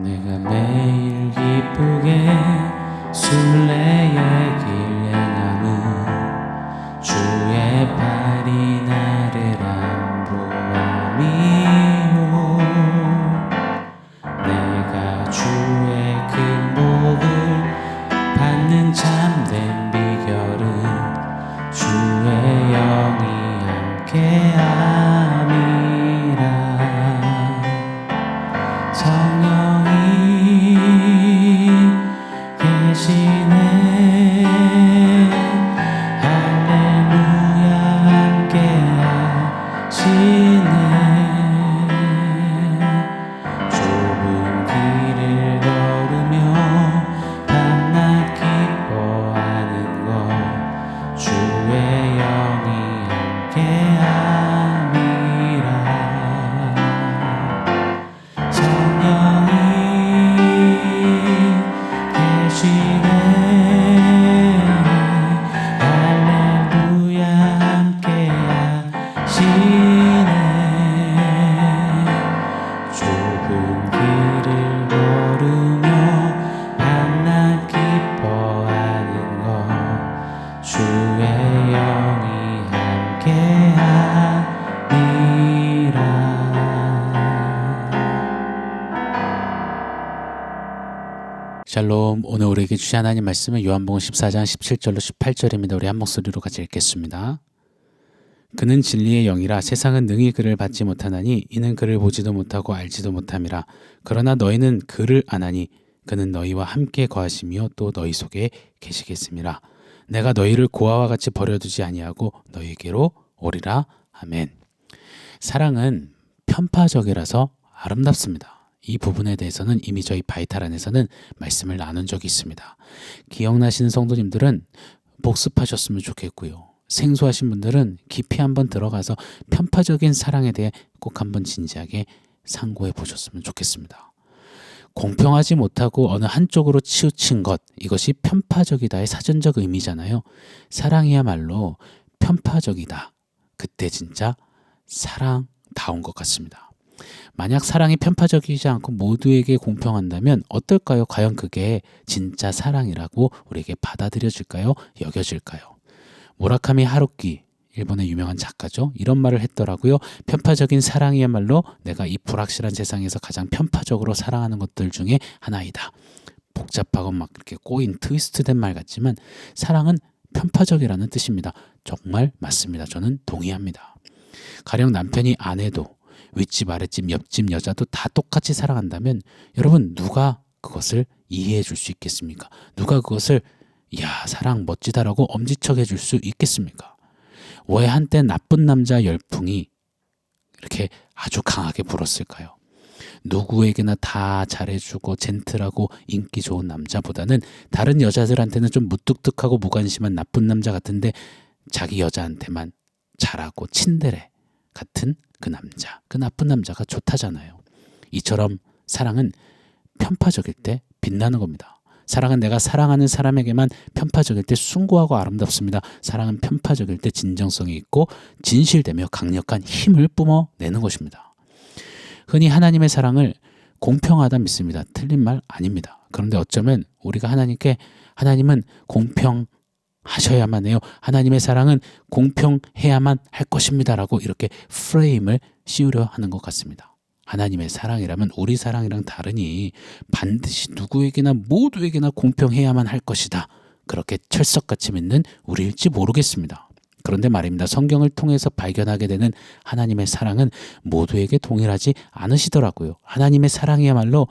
내가 매일 기쁘게 순례의 길 행함은 주의 발이 나를 안보함이요. 내가 주의 큰 복을 받는 참된 비결은 주의 영이 함께함이라. 성령이 계시네. 할렐루야 함께하시네. 좁은 길을 걸으며 밤낮 기뻐하는 것 주의 영이 함께함이라. 성령이 계시네. 할렐루야 함께하시네. 좁은 길을 걸으며 밤낮 기뻐하는 것 주의 영이 함께함이라. 샬롬. 오늘 우리에게 주신 하나님 말씀은 요한복음 14장 17절로 18절입니다. 우리 한 목소리로 같이 읽겠습니다. 그는 진리의 영이라 세상은 능히 그를 받지 못하나니 이는 그를 보지도 못하고 알지도 못함이라. 그러나 너희는 그를 아나니 그는 너희와 함께 거하시며 또 너희 속에 계시겠음이라. 내가 너희를 고아와 같이 버려두지 아니하고 너희에게로 오리라. 아멘. 사랑은 편파적이라서 아름답습니다. 이 부분에 대해서는 이미 저희 바이탈 안에서는 말씀을 나눈 적이 있습니다. 기억나시는 성도님들은 복습하셨으면 좋겠고요. 생소하신 분들은 깊이 한번 들어가서 편파적인 사랑에 대해 꼭 한번 진지하게 상고해 보셨으면 좋겠습니다. 공평하지 못하고 어느 한쪽으로 치우친 것, 이것이 편파적이다의 사전적 의미잖아요. 사랑이야말로 편파적이다. 그때 진짜 사랑다운 것 같습니다. 만약 사랑이 편파적이지 않고 모두에게 공평한다면 어떨까요? 과연 그게 진짜 사랑이라고 우리에게 받아들여질까요? 여겨질까요? 무라카미 하루키, 일본의 유명한 작가죠. 이런 말을 했더라고요. 편파적인 사랑이야말로 내가 이 불확실한 세상에서 가장 편파적으로 사랑하는 것들 중에 하나이다. 복잡하고 막 이렇게 꼬인 트위스트된 말 같지만 사랑은 편파적이라는 뜻입니다. 정말 맞습니다. 저는 동의합니다. 가령 남편이 아내도 윗집, 아랫집, 옆집 여자도 다 똑같이 사랑한다면 여러분 누가 그것을 이해해 줄 수 있겠습니까? 누가 그것을 야 사랑 멋지다라고 엄지척해 줄 수 있겠습니까? 왜 한때 나쁜 남자 열풍이 이렇게 아주 강하게 불었을까요? 누구에게나 다 잘해주고 젠틀하고 인기 좋은 남자보다는 다른 여자들한테는 좀 무뚝뚝하고 무관심한 나쁜 남자 같은데 자기 여자한테만 잘하고 친데레 같은 그 남자, 그 나쁜 남자가 좋다잖아요. 이처럼 사랑은 편파적일 때 빛나는 겁니다. 사랑은 내가 사랑하는 사람에게만 편파적일 때 숭고하고 아름답습니다. 사랑은 편파적일 때 진정성이 있고 진실되며 강력한 힘을 뿜어내는 것입니다. 흔히 하나님의 사랑을 공평하다 믿습니다. 틀린 말 아닙니다. 그런데 어쩌면 우리가 하나님은 공평하셔야만 해요. 하나님의 사랑은 공평해야만 할 것입니다라고 이렇게 프레임을 씌우려 하는 것 같습니다. 하나님의 사랑이라면 우리 사랑이랑 다르니 반드시 누구에게나 모두에게나 공평해야만 할 것이다. 그렇게 철석같이 믿는 우리일지 모르겠습니다. 그런데 말입니다. 성경을 통해서 발견하게 되는 하나님의 사랑은 모두에게 동일하지 않으시더라고요. 하나님의 사랑이야말로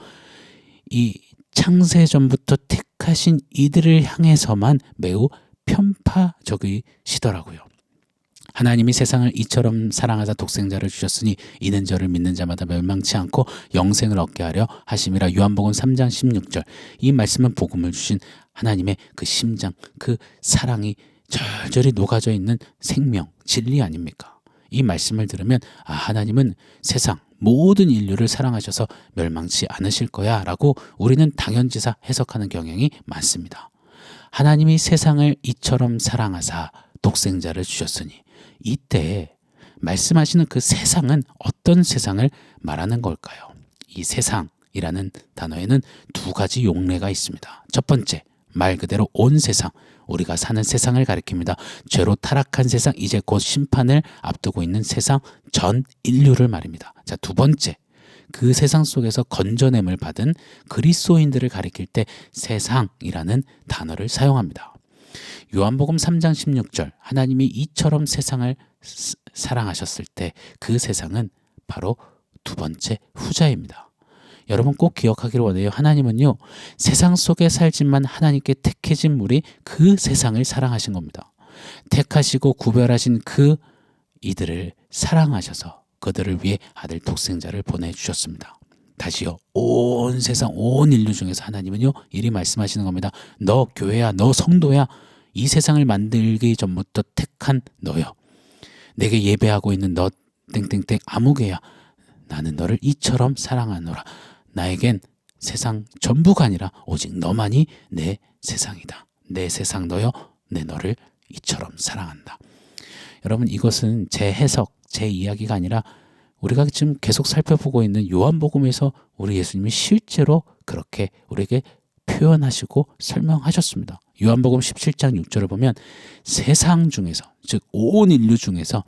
이 창세전부터 택하신 이들을 향해서만 매우 편파적이시더라고요. 하나님이 세상을 이처럼 사랑하사 독생자를 주셨으니 이는 저를 믿는 자마다 멸망치 않고 영생을 얻게 하려 하심이라. 요한복음 3장 16절. 이 말씀은 복음을 주신 하나님의 그 심장, 그 사랑이 절절히 녹아져 있는 생명, 진리 아닙니까? 이 말씀을 들으면 하나님은 세상 모든 인류를 사랑하셔서 멸망치 않으실 거야 라고 우리는 당연지사 해석하는 경향이 많습니다. 하나님이 세상을 이처럼 사랑하사 독생자를 주셨으니 이때 말씀하시는 그 세상은 어떤 세상을 말하는 걸까요? 이 세상, 세상이라는 단어에는 두 가지 용례가 있습니다. 첫 번째, 말 그대로 온 세상, 우리가 사는 세상을 가리킵니다. 죄로 타락한 세상, 이제 곧 심판을 앞두고 있는 세상, 전 인류를 말입니다. 자, 두 번째, 그 세상 속에서 건져냄을 받은 그리스도인들을 가리킬 때 세상이라는 단어를 사용합니다. 요한복음 3장 16절, 하나님이 이처럼 세상을 사랑하셨을 때 그 세상은 바로 두 번째 후자입니다. 여러분 꼭 기억하기를 원해요. 하나님은요, 세상 속에 살지만 하나님께 택해진 무리 그 세상을 사랑하신 겁니다. 택하시고 구별하신 그 이들을 사랑하셔서 그들을 위해 아들 독생자를 보내주셨습니다. 다시요, 온 세상 온 인류 중에서 하나님은요 이리 말씀하시는 겁니다. 너 교회야, 너 성도야, 이 세상을 만들기 전부터 택한 너요, 내게 예배하고 있는 너 땡땡땡 아무개야, 나는 너를 이처럼 사랑하노라. 나에겐 세상 전부가 아니라 오직 너만이 내 세상이다. 내 세상 너여, 내 너를 이처럼 사랑한다. 여러분, 이것은 제 해석, 제 이야기가 아니라 우리가 지금 계속 살펴보고 있는 요한복음에서 우리 예수님이 실제로 그렇게 우리에게 표현하시고 설명하셨습니다. 요한복음 17장 6절을 보면 세상 중에서, 즉 온 인류 중에서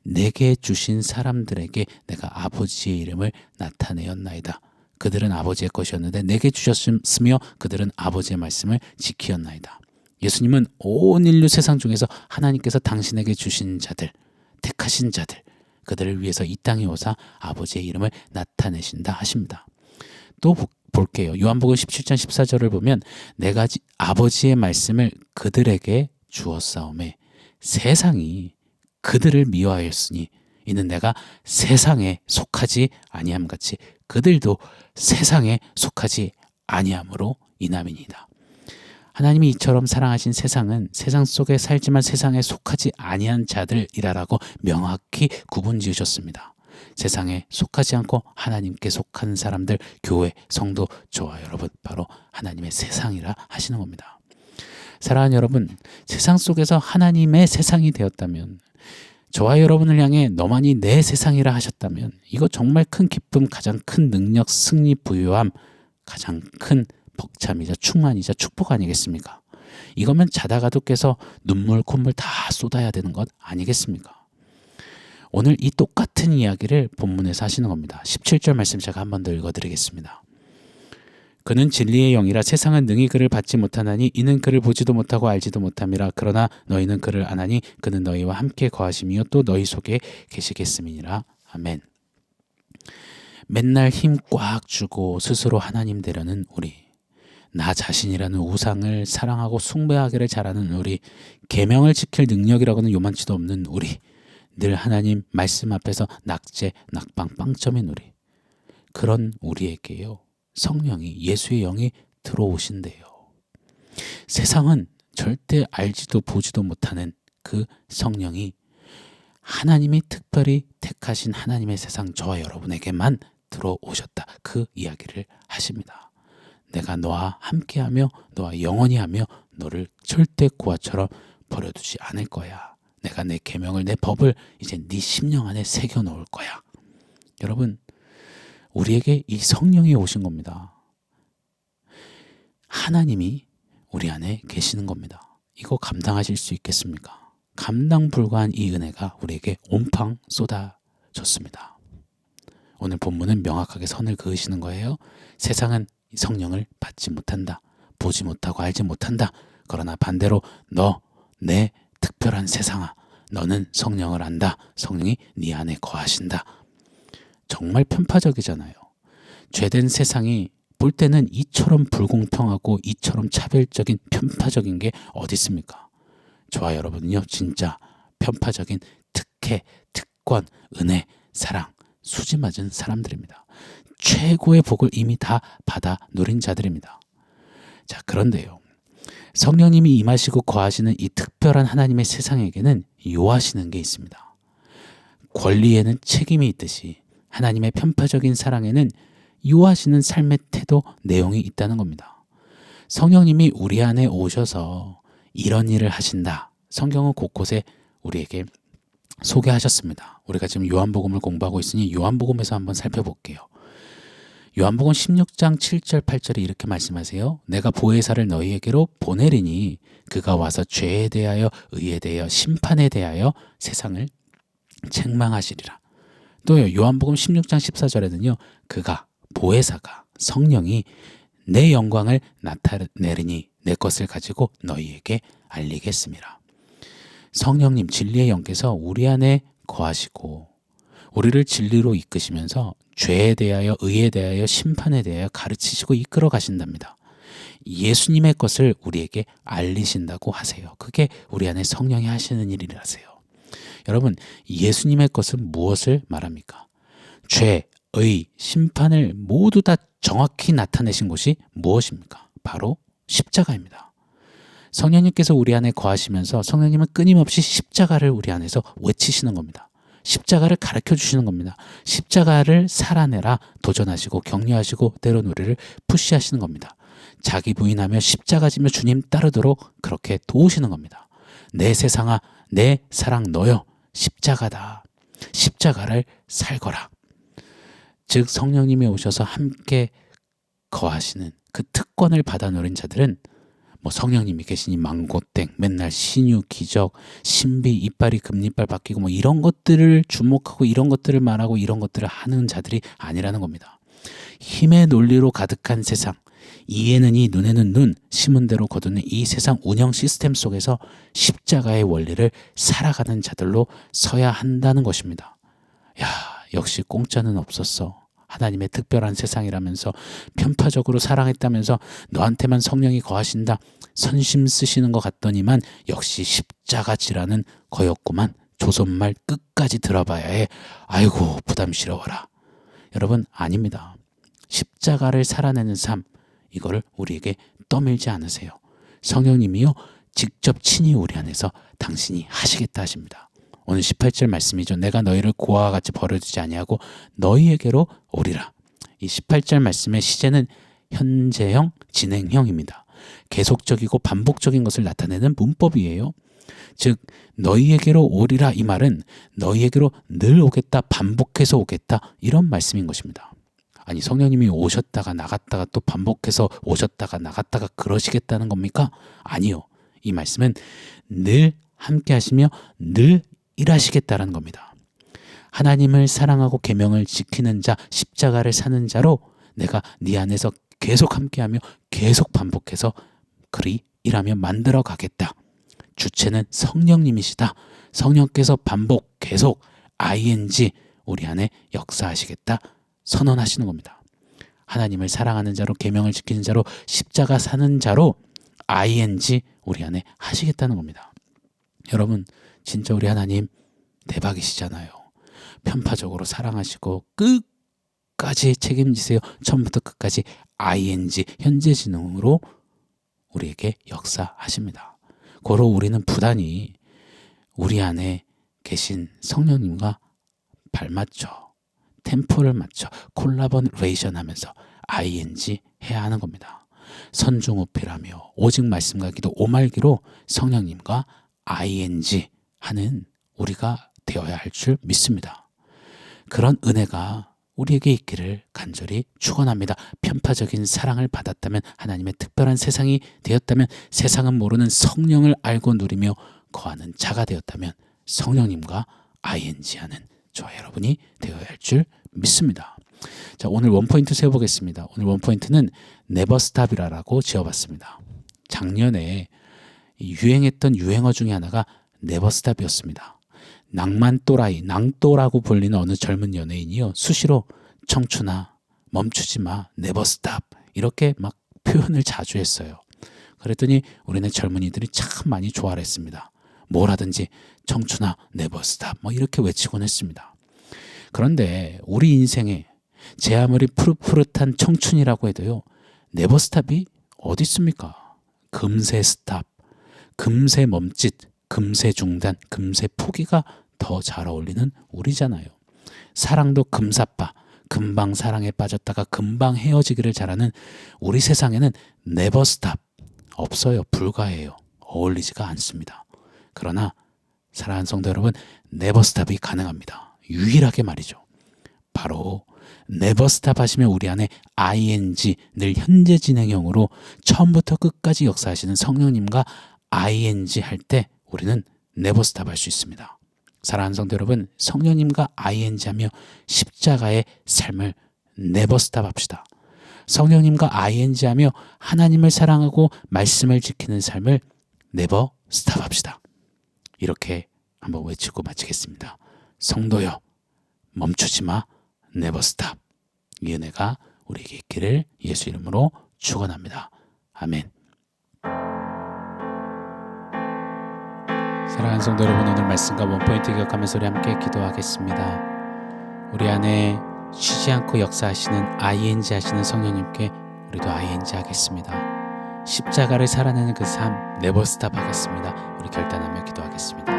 내게 주신 사람들에게 내가 아버지의 이름을 나타내었나이다. 그들은 아버지의 것이었는데 내게 주셨으며 그들은 아버지의 말씀을 지키었나이다. 예수님은 온 인류 세상 중에서 하나님께서 당신에게 주신 자들, 택하신 자들, 그들을 위해서 이 땅에 오사 아버지의 이름을 나타내신다 하십니다. 또 볼게요. 요한복음 17장 14절을 보면 내가 아버지의 말씀을 그들에게 주었사오매 세상이 그들을 미워하였으니 이는 내가 세상에 속하지 아니함 같이 그들도 세상에 속하지 아니함으로 인함이니이다. 하나님이 이처럼 사랑하신 세상은 세상 속에 살지만 세상에 속하지 아니한 자들이라고 명확히 구분 지으셨습니다. 세상에 속하지 않고 하나님께 속한 사람들, 교회, 성도, 저와 여러분, 바로 하나님의 세상이라 하시는 겁니다. 사랑하는 여러분, 세상 속에서 하나님의 세상이 되었다면, 저와 여러분을 향해 너만이 내 세상이라 하셨다면, 이거 정말 큰 기쁨, 가장 큰 능력, 승리, 부유함, 가장 큰 벅참이자 충만이자 축복 아니겠습니까? 이거면 자다가도 깨서 눈물, 콧물 다 쏟아야 되는 것 아니겠습니까? 오늘 이 똑같은 이야기를 본문에서 하시는 겁니다. 17절 말씀 제가 한 번 더 읽어드리겠습니다. 그는 진리의 영이라 세상은 능히 그를 받지 못하나니 이는 그를 보지도 못하고 알지도 못함이라. 그러나 너희는 그를 아나니 그는 너희와 함께 거하심이요 또 너희 속에 계시겠음이니라. 아멘. 맨날 힘 꽉 주고 스스로 하나님 되려는 우리, 나 자신이라는 우상을 사랑하고 숭배하기를 잘하는 우리, 계명을 지킬 능력이라고는 요만치도 없는 우리, 늘 하나님 말씀 앞에서 낙제, 낙방, 빵점인 우리, 그런 우리에게요 성령이, 예수의 영이 들어오신대요. 세상은 절대 알지도 보지도 못하는 그 성령이 하나님이 특별히 택하신 하나님의 세상, 저와 여러분에게만 들어오셨다, 그 이야기를 하십니다. 내가 너와 함께하며 너와 영원히 하며 너를 절대 고아처럼 버려두지 않을 거야. 내가 내 계명을, 내 법을 이제 네 심령 안에 새겨 놓을 거야. 여러분, 우리에게 이 성령이 오신 겁니다. 하나님이 우리 안에 계시는 겁니다. 이거 감당하실 수 있겠습니까? 감당 불가한 이 은혜가 우리에게 온팡 쏟아졌습니다. 오늘 본문은 명확하게 선을 그으시는 거예요. 세상은 성령을 받지 못한다, 보지 못하고 알지 못한다. 그러나 반대로 너, 내 특별한 세상아, 너는 성령을 안다. 성령이 네 안에 거하신다. 정말 편파적이잖아요. 죄된 세상이 볼 때는 이처럼 불공평하고 이처럼 차별적인 편파적인 게 어디 있습니까? 저와 여러분은요 진짜 편파적인 특혜, 특권, 은혜, 사랑, 수지 맞은 사람들입니다. 최고의 복을 이미 다 받아 누린 자들입니다. 자, 그런데요, 성령님이 임하시고 거하시는 이 특별한 하나님의 세상에게는 요하시는 게 있습니다. 권리에는 책임이 있듯이 하나님의 편파적인 사랑에는 요하시는 삶의 태도, 내용이 있다는 겁니다. 성령님이 우리 안에 오셔서 이런 일을 하신다. 성경은 곳곳에 우리에게 소개하셨습니다. 우리가 지금 요한복음을 공부하고 있으니 요한복음에서 한번 살펴볼게요. 요한복음 16장 7절 8절에 이렇게 말씀하세요. 내가 보혜사를 너희에게로 보내리니 그가 와서 죄에 대하여 의에 대하여 심판에 대하여 세상을 책망하시리라. 또요, 요한복음 16장 14절에는요. 그가 보혜사가 성령이 내 영광을 나타내리니 내 것을 가지고 너희에게 알리겠습니다. 성령님 진리의 영께서 우리 안에 거하시고 우리를 진리로 이끄시면서 죄에 대하여 의에 대하여 심판에 대하여 가르치시고 이끌어 가신답니다. 예수님의 것을 우리에게 알리신다고 하세요. 그게 우리 안에 성령이 하시는 일이라세요. 여러분, 예수님의 것은 무엇을 말합니까? 죄, 의, 심판을 모두 다 정확히 나타내신 것이 무엇입니까? 바로 십자가입니다. 성령님께서 우리 안에 거하시면서 성령님은 끊임없이 십자가를 우리 안에서 외치시는 겁니다. 십자가를 가르쳐 주시는 겁니다. 십자가를 살아내라 도전하시고 격려하시고 때론 우리를 푸시하시는 겁니다. 자기 부인하며 십자가 지며 주님 따르도록 그렇게 도우시는 겁니다. 내 세상아, 내 사랑 너여, 십자가다. 십자가를 살거라. 즉 성령님이 오셔서 함께 거하시는 그 특권을 받아 누린 자들은 뭐 성령님이 계시니 망고땡, 맨날 신유, 기적, 신비, 이빨이 금리빨 바뀌고 뭐 이런 것들을 주목하고 이런 것들을 말하고 이런 것들을 하는 자들이 아니라는 겁니다. 힘의 논리로 가득한 세상, 이에는 이, 눈에는 눈, 심은 대로 거두는 이 세상 운영 시스템 속에서 십자가의 원리를 살아가는 자들로 서야 한다는 것입니다. 야, 역시 공짜는 없었어. 하나님의 특별한 세상이라면서 편파적으로 사랑했다면서 너한테만 성령이 거하신다 선심 쓰시는 것 같더니만 역시 십자가지라는 거였구만. 조선말 끝까지 들어봐야 해. 아이고 부담스러워라. 여러분, 아닙니다. 십자가를 살아내는 삶, 이거를 우리에게 떠밀지 않으세요. 성령님이요 직접 친히 우리 안에서 당신이 하시겠다 하십니다. 오늘 18절 말씀이죠. 내가 너희를 고아와 같이 버려두지 아니하고 너희에게로 오리라. 이 18절 말씀의 시제는 현재형, 진행형입니다. 계속적이고 반복적인 것을 나타내는 문법이에요. 즉 너희에게로 오리라 이 말은 너희에게로 늘 오겠다, 반복해서 오겠다 이런 말씀인 것입니다. 아니 성령님이 오셨다가 나갔다가 또 반복해서 오셨다가 나갔다가 그러시겠다는 겁니까? 아니요. 이 말씀은 늘 함께 하시며 늘 일하시겠다는 겁니다. 하나님을 사랑하고 계명을 지키는 자, 십자가를 사는 자로 내가 네 안에서 계속 함께하며 계속 반복해서 그리 일하며 만들어 가겠다. 주체는 성령님이시다. 성령께서 반복 계속 ing 우리 안에 역사하시겠다 선언하시는 겁니다. 하나님을 사랑하는 자로 계명을 지키는 자로 십자가 사는 자로 ing 우리 안에 하시겠다는 겁니다. 여러분 진짜 우리 하나님 대박이시잖아요. 편파적으로 사랑하시고 끝까지 책임지세요. 처음부터 끝까지 ing 현재 진행으로 우리에게 역사하십니다. 고로 우리는 부단히 우리 안에 계신 성령님과 발맞춰 템포를 맞춰 콜라보레이션 하면서 ing 해야 하는 겁니다. 선중후필하며 오직 말씀과 기도 오말기로 성령님과 ing 하는 우리가 되어야 할 줄 믿습니다. 그런 은혜가 우리에게 있기를 간절히 축원합니다. 편파적인 사랑을 받았다면 하나님의 특별한 세상이 되었다면 세상은 모르는 성령을 알고 누리며 거하는 자가 되었다면 성령님과 ing 하는 저와 여러분이 되어야 할 줄 믿습니다. 자, 오늘 원포인트 세워보겠습니다. 오늘 원포인트는 네버스탑이라고 지어봤습니다. 작년에 유행했던 유행어 중에 하나가 네버스탑이었습니다. 낭만 또라이, 낭또라고 불리는 어느 젊은 연예인이요 수시로 청춘아 멈추지 마, 네버스탑 이렇게 막 표현을 자주 했어요. 그랬더니 우리는 젊은이들이 참 많이 좋아를 했습니다. 뭘 하든지 청춘아 네버스탑 뭐 이렇게 외치곤 했습니다. 그런데 우리 인생에 제 아무리 푸릇푸릇한 청춘이라고 해도요 네버스탑이 어디 있습니까? 금세 스탑, 금세 멈칫, 금세 중단, 금세 포기가 더 잘 어울리는 우리잖아요. 사랑도 금사빠, 금방 사랑에 빠졌다가 금방 헤어지기를 잘하는 우리 세상에는 네버 스탑 없어요. 불가해요. 어울리지가 않습니다. 그러나 사랑하는 성도 여러분, 네버 스탑이 가능합니다. 유일하게 말이죠. 바로 never stop 하시면 우리 안에 ing, 늘 현재 진행형으로 처음부터 끝까지 역사하시는 성령님과 ing 할 때 우리는 never stop 할 수 있습니다. 사랑하는 성도 여러분, 성령님과 ing 하며 십자가의 삶을 never stop 합시다. 성령님과 ing 하며 하나님을 사랑하고 말씀을 지키는 삶을 never stop 합시다. 이렇게 한번 외치고 마치겠습니다. 성도여, 멈추지 마, never stop. 이 은혜가 우리에게 있기를 예수 이름으로 축원합니다. 아멘. 사랑하는 성도 여러분, 오늘 말씀과 원포인트 기억하면서 우리 함께 기도하겠습니다. 우리 안에 쉬지 않고 역사하시는 ing 하시는 성령님께 우리도 ing 하겠습니다. 십자가를 살아내는 그 삶 never stop 하겠습니다. 우리 결단하며 기도하겠습니다.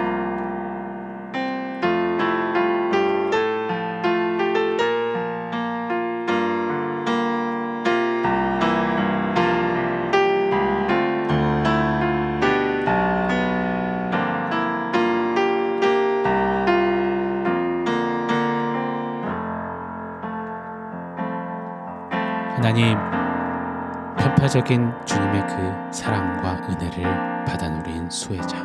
하나님, 편파적인 주님의 그 사랑과 은혜를 받아 누린 수혜자,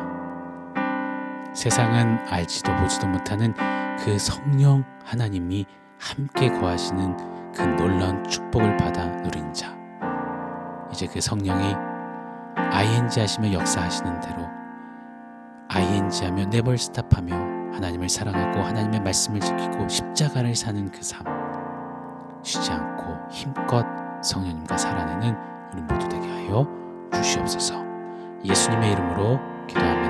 세상은 알지도 보지도 못하는 그 성령 하나님이 함께 거하시는 그 놀라운 축복을 받아 누린 자, 이제 그 성령이 ing 하시며 역사하시는 대로 ing 하며 never stop 하며 하나님을 사랑하고 하나님의 말씀을 지키고 십자가를 사는 그 삶, 쉬지 않고 힘껏 성령님과 살아내는 우리 모두 되게 하여 주시옵소서. 예수님의 이름으로 기도합니다.